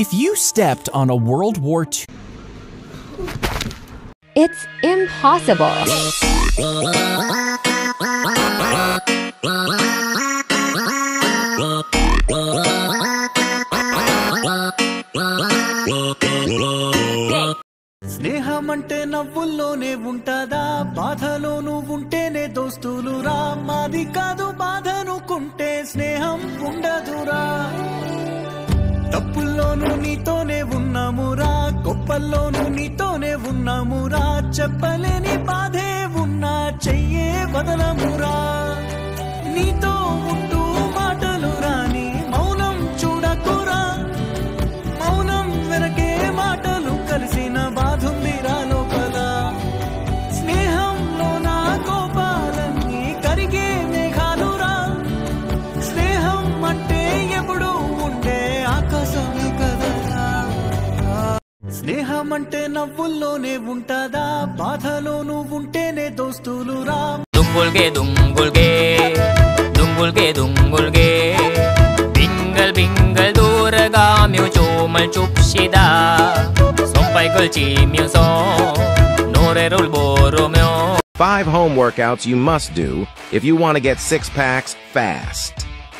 If you stepped on a World War II... It's impossible. స్నేహమంటే నవ్వుల్లోనే ఉంటదా బాధలోనూ ఉంటేనే దోస్తులురా మాది కాదు బాధనుకుంటే స్నేహం ఉండదురా తప్పుల్లోనూ నీతోనే ఉన్నామురా గొప్పల్లోనూ నీతోనే ఉన్నామురా చెప్పలేని బాధే ఉన్నా చెయ్యే వదలమురా నీతో ఉంటూ మాటలు రాని మౌనం చూడకురా మౌనం వెనకే మాటలు కలిసిన బాధుందిరా లోపల స్నేహంలో నా కోపాలన్నీ కరిగే మేఘాలురా స్నేహం అంటే ఎప్పుడు ఉండే ఆకాశమే కదరా స్నేహం అంటే నవ్వుల్లోనే ఉంటదా బాధలోనూ ఉంటేనే దోస్తులురా దుంగుల్గే దుంగుల్గే దుంగుల్గే దుంగుల్గే 빙글 빙글 돌아가며 춤을 춥시다 손발 걸치면서 노래를 부르며 5 home workouts you must do if you want to get 6 packs fast.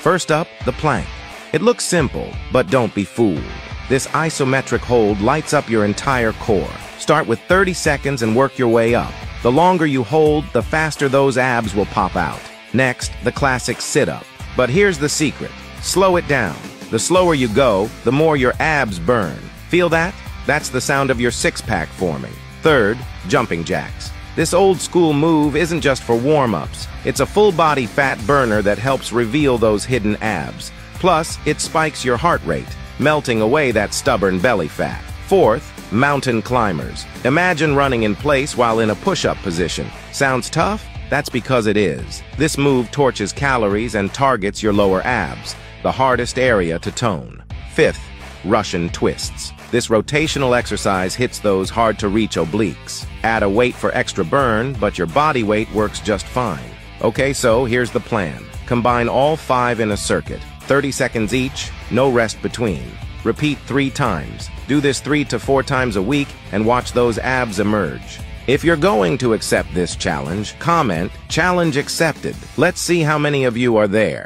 First up, the plank. It looks simple, but don't be fooled. This isometric hold lights up your entire core. Start with 30 seconds and work your way up. The longer you hold, the faster those abs will pop out. Next, the classic sit-up. But here's the secret. Slow it down. The slower you go, the more your abs burn. Feel that? That's the sound of your six-pack forming. Third, jumping jacks. This old-school move isn't just for warm-ups. It's a full-body fat burner that helps reveal those hidden abs. Plus, it spikes your heart rate, melting away that stubborn belly fat. Fourth, mountain climbers. Imagine running in place while in a push-up position. Sounds tough? That's because it is. This move torches calories and targets your lower abs, the hardest area to tone. Fifth, Russian twists. This rotational exercise hits those hard-to-reach obliques. Add a weight for extra burn, but your body weight works just fine. Okay, so here's the plan. Combine all 5 in a circuit. 30 seconds each, no rest between. Repeat 3 times. Do this 3 to 4 times a week and watch those abs emerge. If you're going to accept this challenge, comment, "Challenge accepted." Let's see how many of you are there.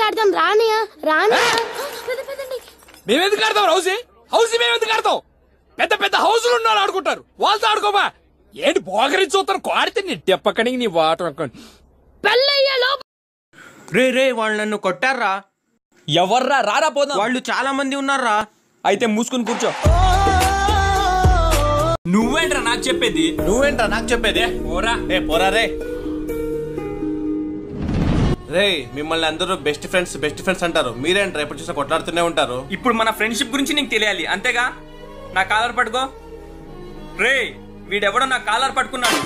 ఆడతాం రానియా రానియా. మేమెందుకు ఆడతాం house మేమెందుకు ఆడతాం? పెద్ద పెద్ద హౌస్లు ఉన్నారు ఆడుకుంటారు, వాళ్ళతో ఆడుకోమా. ఏంటి బోగరి చూస్తారు కోడితే నీ తెప్పకనికి నీ వాటర్ రే రే వాళ్ళు నన్ను కొట్టారా? ఎవర్రా? రారా పోదాం. వాళ్ళు చాలా మంది ఉన్నారా. అయితే మూసుకుని కూర్చో. నువ్వేంట్రా నాకు చెప్పేది? పోరా. పోరా రే. రే మిమ్మల్ని అందరూ బెస్ట్ ఫ్రెండ్స్ అంటారు, మీరేంట్రా ఎప్పుడు చూసినా కొట్లాడుతూనే ఉంటారు. ఇప్పుడు మన ఫ్రెండ్షిప్ గురించి నీకు తెలియాలి అంతేగా. నా కాలర్ పట్టుకో. రే వీడెవడో నా కాలర్ పట్టుకున్నాడు.